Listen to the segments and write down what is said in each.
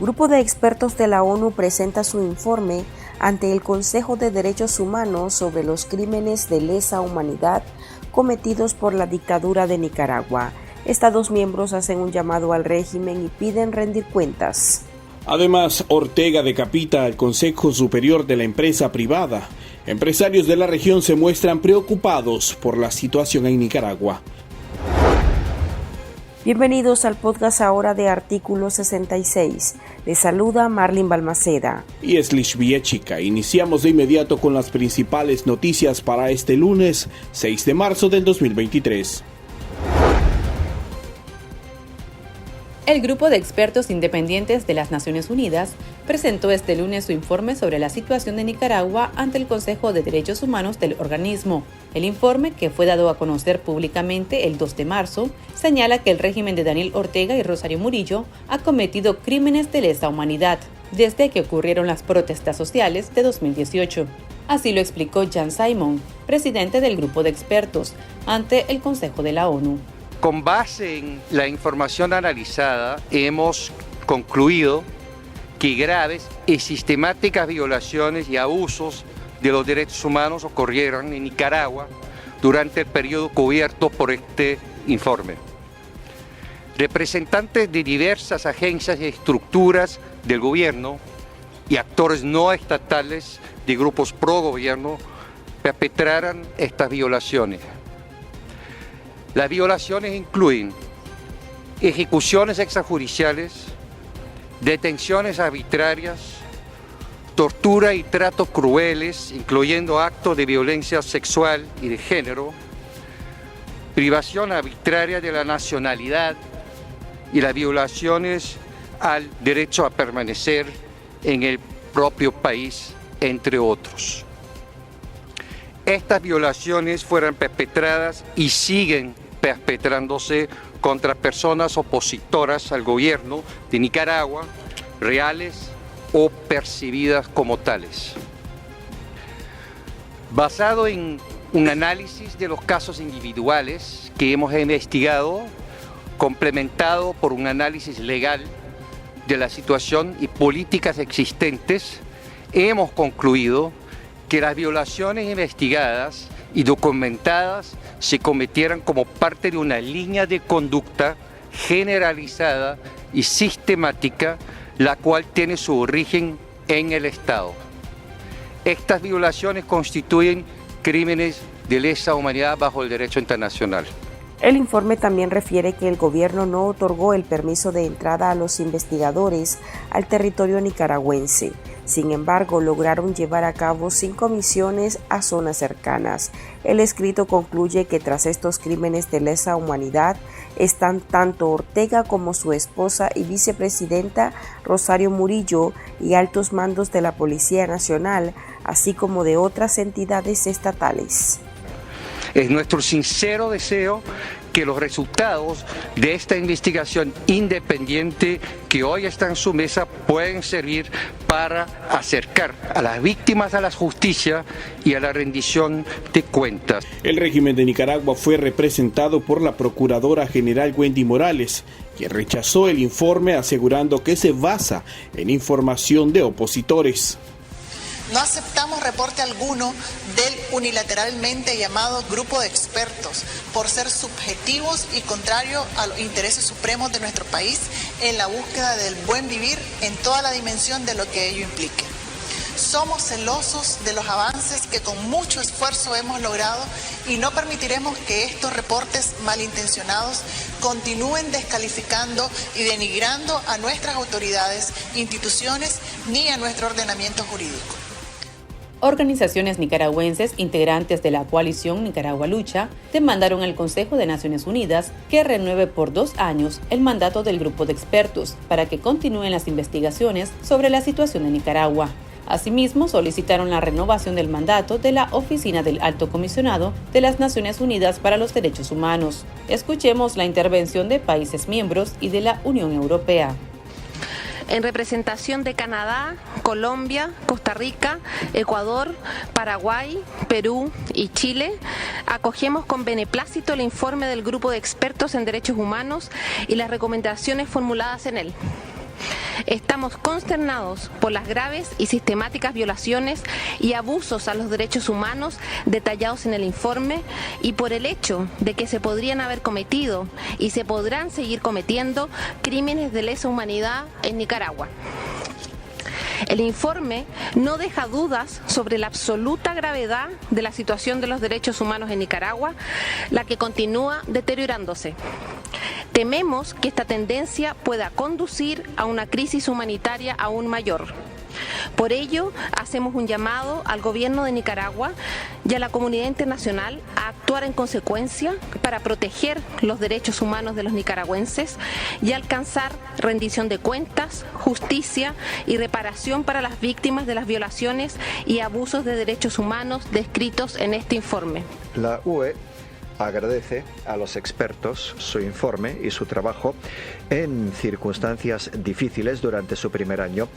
Grupo de expertos de la ONU presenta su informe ante el Consejo de Derechos Humanos sobre los crímenes de lesa humanidad cometidos por la dictadura de Nicaragua. Estados miembros hacen un llamado al régimen y piden rendir cuentas. Además, Ortega decapita al Consejo Superior de la empresa privada. Empresarios de la región se muestran preocupados por la situación en Nicaragua. Bienvenidos al podcast ahora de Artículo 66. Les saluda Marlene Balmaceda. Y Eslich Viechica. Iniciamos de inmediato con las principales noticias para este lunes, 6 de marzo del 2023. El Grupo de Expertos Independientes de las Naciones Unidas presentó este lunes su informe sobre la situación de Nicaragua ante el Consejo de Derechos Humanos del organismo. El informe, que fue dado a conocer públicamente el 2 de marzo, señala que el régimen de Daniel Ortega y Rosario Murillo ha cometido crímenes de lesa humanidad desde que ocurrieron las protestas sociales de 2018. Así lo explicó Jan Simon, presidente del Grupo de Expertos, ante el Consejo de la ONU. Con base en la información analizada, hemos concluido que graves y sistemáticas violaciones y abusos de los derechos humanos ocurrieron en Nicaragua durante el periodo cubierto por este informe. Representantes de diversas agencias y estructuras del gobierno y actores no estatales de grupos pro gobierno perpetraron estas violaciones. Las violaciones incluyen ejecuciones extrajudiciales, detenciones arbitrarias, tortura y tratos crueles, incluyendo actos de violencia sexual y de género, privación arbitraria de la nacionalidad y las violaciones al derecho a permanecer en el propio país, entre otros. Estas violaciones fueron perpetradas y siguen perpetrándose contra personas opositoras al gobierno de Nicaragua, reales o percibidas como tales. Basado en un análisis de los casos individuales que hemos investigado, complementado por un análisis legal de la situación y políticas existentes, hemos concluido que las violaciones investigadas y documentadas se cometieran como parte de una línea de conducta generalizada y sistemática, la cual tiene su origen en el Estado. Estas violaciones constituyen crímenes de lesa humanidad bajo el derecho internacional. El informe también refiere que el gobierno no otorgó el permiso de entrada a los investigadores al territorio nicaragüense. Sin embargo, lograron llevar a cabo 5 misiones a zonas cercanas. El escrito concluye que tras estos crímenes de lesa humanidad están tanto Ortega como su esposa y vicepresidenta Rosario Murillo y altos mandos de la Policía Nacional, así como de otras entidades estatales. Es nuestro sincero deseo que los resultados de esta investigación independiente que hoy está en su mesa pueden servir para acercar a las víctimas a la justicia y a la rendición de cuentas. El régimen de Nicaragua fue representado por la Procuradora General Wendy Morales, quien rechazó el informe asegurando que se basa en información de opositores. No aceptamos reporte alguno del unilateralmente llamado Grupo de Expertos por ser subjetivos y contrario a los intereses supremos de nuestro país en la búsqueda del buen vivir en toda la dimensión de lo que ello implique. Somos celosos de los avances que con mucho esfuerzo hemos logrado y no permitiremos que estos reportes malintencionados continúen descalificando y denigrando a nuestras autoridades, instituciones ni a nuestro ordenamiento jurídico. Organizaciones nicaragüenses integrantes de la coalición Nicaragua Lucha demandaron al Consejo de Naciones Unidas que renueve por 2 años el mandato del grupo de expertos para que continúen las investigaciones sobre la situación de Nicaragua. Asimismo, solicitaron la renovación del mandato de la Oficina del Alto Comisionado de las Naciones Unidas para los Derechos Humanos. Escuchemos la intervención de países miembros y de la Unión Europea. En representación de Canadá, Colombia, Costa Rica, Ecuador, Paraguay, Perú y Chile, acogemos con beneplácito el informe del Grupo de Expertos en Derechos Humanos y las recomendaciones formuladas en él. estamos consternados por las graves y sistemáticas violaciones y abusos a los derechos humanos detallados en el informe y por el hecho de que se podrían haber cometido y se podrán seguir cometiendo crímenes de lesa humanidad en Nicaragua. El informe no deja dudas sobre la absoluta gravedad de la situación de los derechos humanos en Nicaragua, la que continúa deteriorándose. Tememos que esta tendencia pueda conducir a una crisis humanitaria aún mayor. Por ello, hacemos un llamado al gobierno de Nicaragua y a la comunidad internacional a actuar en consecuencia para proteger los derechos humanos de los nicaragüenses y alcanzar rendición de cuentas, justicia y reparación para las víctimas de las violaciones y abusos de derechos humanos descritos en este informe. La UE agradece a los expertos su informe y su trabajo en circunstancias difíciles durante su primer año.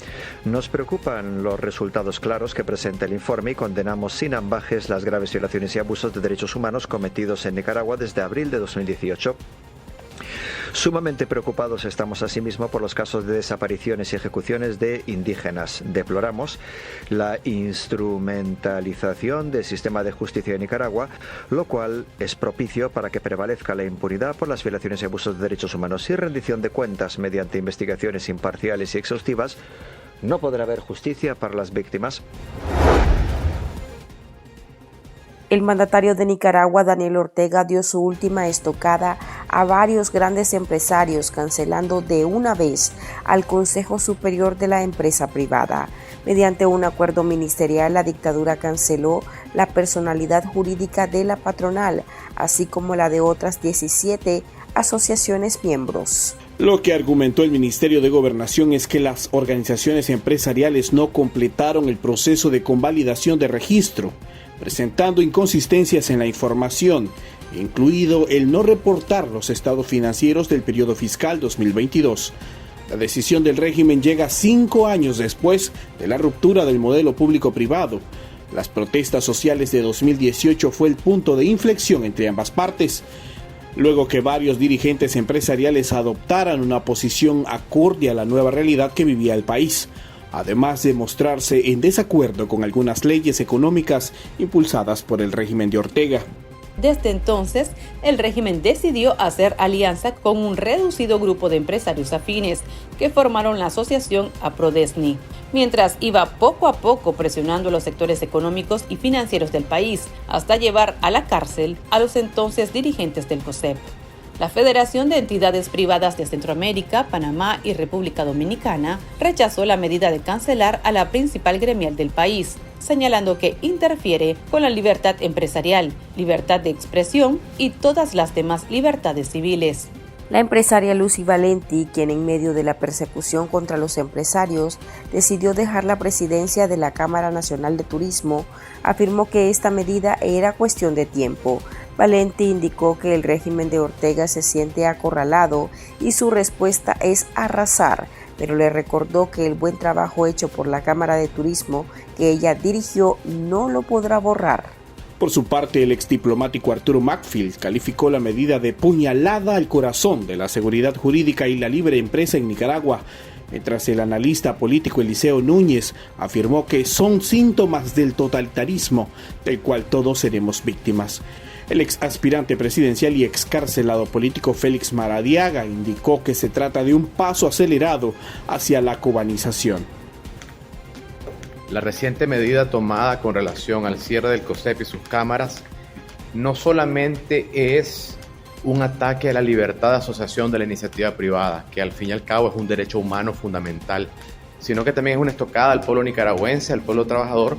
Nos preocupan los resultados claros que presenta el informe y condenamos sin ambages las graves violaciones y abusos de derechos humanos cometidos en Nicaragua desde abril de 2018. Sumamente preocupados estamos asimismo por los casos de desapariciones y ejecuciones de indígenas. Deploramos la instrumentalización del sistema de justicia de Nicaragua, lo cual es propicio para que prevalezca la impunidad por las violaciones y abusos de derechos humanos. Sin rendición de cuentas mediante investigaciones imparciales y exhaustivas, no podrá haber justicia para las víctimas. El mandatario de Nicaragua, Daniel Ortega, dio su última estocada a varios grandes empresarios, cancelando de una vez al Consejo Superior de la Empresa Privada. Mediante un acuerdo ministerial, la dictadura canceló la personalidad jurídica de la patronal, así como la de otras 17 asociaciones miembros. Lo que argumentó el Ministerio de Gobernación es que las organizaciones empresariales no completaron el proceso de convalidación de registro, presentando inconsistencias en la información, incluido el no reportar los estados financieros del periodo fiscal 2022. La decisión del régimen llega 5 años después de la ruptura del modelo público-privado. Las protestas sociales de 2018 fue el punto de inflexión entre ambas partes, luego que varios dirigentes empresariales adoptaran una posición acorde a la nueva realidad que vivía el país, además de mostrarse en desacuerdo con algunas leyes económicas impulsadas por el régimen de Ortega. Desde entonces, el régimen decidió hacer alianza con un reducido grupo de empresarios afines que formaron la asociación APRODESNI, mientras iba poco a poco presionando los sectores económicos y financieros del país hasta llevar a la cárcel a los entonces dirigentes del COSEP. La Federación de Entidades Privadas de Centroamérica, Panamá y República Dominicana rechazó la medida de cancelar a la principal gremial del país, señalando que interfiere con la libertad empresarial, libertad de expresión y todas las demás libertades civiles. La empresaria Lucy Valenti, quien en medio de la persecución contra los empresarios decidió dejar la presidencia de la Cámara Nacional de Turismo, afirmó que esta medida era cuestión de tiempo. Valenti indicó que el régimen de Ortega se siente acorralado y su respuesta es arrasar, pero le recordó que el buen trabajo hecho por la Cámara de Turismo que ella dirigió no lo podrá borrar. Por su parte, el exdiplomático Arturo Macfield calificó la medida de puñalada al corazón de la seguridad jurídica y la libre empresa en Nicaragua, mientras el analista político Eliseo Núñez afirmó que son síntomas del totalitarismo del cual todos seremos víctimas. El ex aspirante presidencial y excarcelado político Félix Maradiaga indicó que se trata de un paso acelerado hacia la cubanización. La reciente medida tomada con relación al cierre del COSEP y sus cámaras no solamente es un ataque a la libertad de asociación de la iniciativa privada, que al fin y al cabo es un derecho humano fundamental, sino que también es una estocada al pueblo nicaragüense, al pueblo trabajador,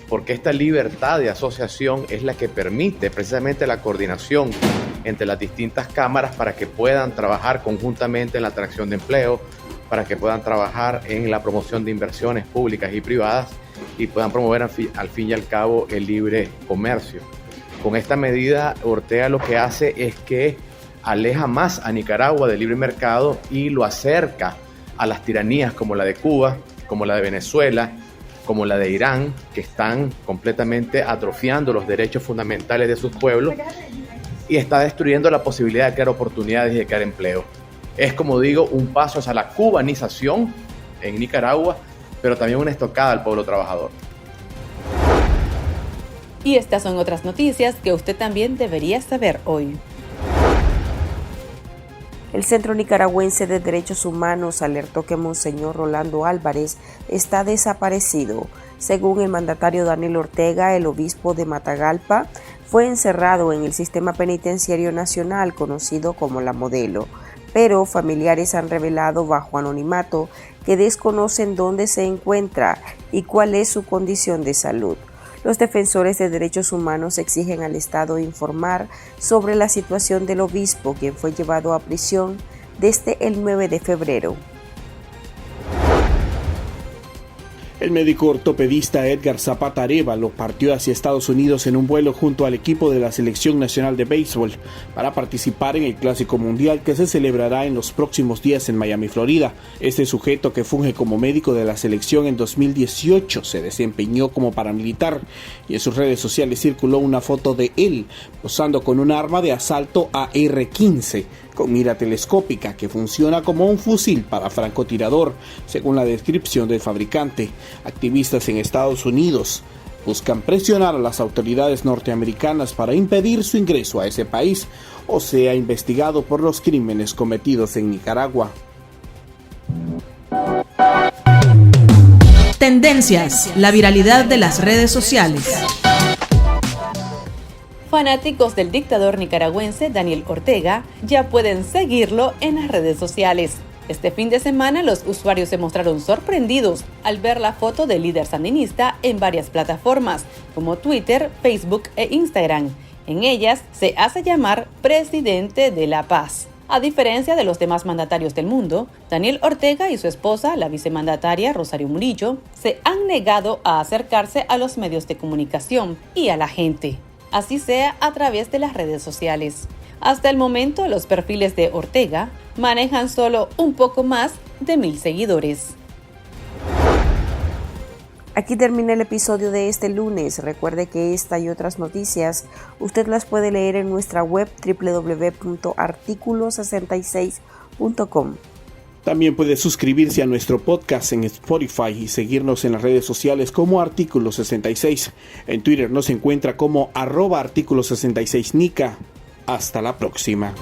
porque esta libertad de asociación es la que permite precisamente la coordinación entre las distintas cámaras para que puedan trabajar conjuntamente en la atracción de empleo, para que puedan trabajar en la promoción de inversiones públicas y privadas y puedan promover al fin y al cabo el libre comercio. Con esta medida, Ortega lo que hace es que aleja más a Nicaragua del libre mercado y lo acerca a las tiranías como la de Cuba, como la de Venezuela, como la de Irán, que están completamente atrofiando los derechos fundamentales de sus pueblos y está destruyendo la posibilidad de crear oportunidades y de crear empleo. Es, como digo, un paso hacia la cubanización en Nicaragua, pero también una estocada al pueblo trabajador. Y estas son otras noticias que usted también debería saber hoy. El Centro Nicaragüense de Derechos Humanos alertó que Monseñor Rolando Álvarez está desaparecido. Según el mandatario Daniel Ortega, el obispo de Matagalpa fue encerrado en el Sistema Penitenciario Nacional, conocido como La Modelo, pero familiares han revelado bajo anonimato que desconocen dónde se encuentra y cuál es su condición de salud. Los defensores de derechos humanos exigen al Estado informar sobre la situación del obispo, quien fue llevado a prisión desde el 9 de febrero. El médico ortopedista Edgar Zapata Arévalo partió hacia Estados Unidos en un vuelo junto al equipo de la Selección Nacional de Béisbol para participar en el Clásico Mundial que se celebrará en los próximos días en Miami, Florida. Este sujeto, que funge como médico de la selección en 2018, se desempeñó como paramilitar y en sus redes sociales circuló una foto de él posando con un arma de asalto AR-15 con mira telescópica que funciona como un fusil para francotirador, según la descripción del fabricante. Activistas en Estados Unidos buscan presionar a las autoridades norteamericanas para impedir su ingreso a ese país o sea investigado por los crímenes cometidos en Nicaragua. Tendencias, la viralidad de las redes sociales. Fanáticos del dictador nicaragüense Daniel Ortega ya pueden seguirlo en las redes sociales. Este fin de semana los usuarios se mostraron sorprendidos al ver la foto del líder sandinista en varias plataformas como Twitter, Facebook e Instagram. En ellas se hace llamar Presidente de la Paz. A diferencia de los demás mandatarios del mundo, Daniel Ortega y su esposa, la vicemandataria Rosario Murillo, se han negado a acercarse a los medios de comunicación y a la gente, así sea a través de las redes sociales. Hasta el momento, los perfiles de Ortega manejan solo un poco más de 1,000 seguidores. Aquí termina el episodio de este lunes. Recuerde que esta y otras noticias usted las puede leer en nuestra web www.articulo66.com. También puede suscribirse a nuestro podcast en Spotify y seguirnos en las redes sociales como Artículo 66. En Twitter nos encuentra como @Artículo 66Nica. Hasta la próxima.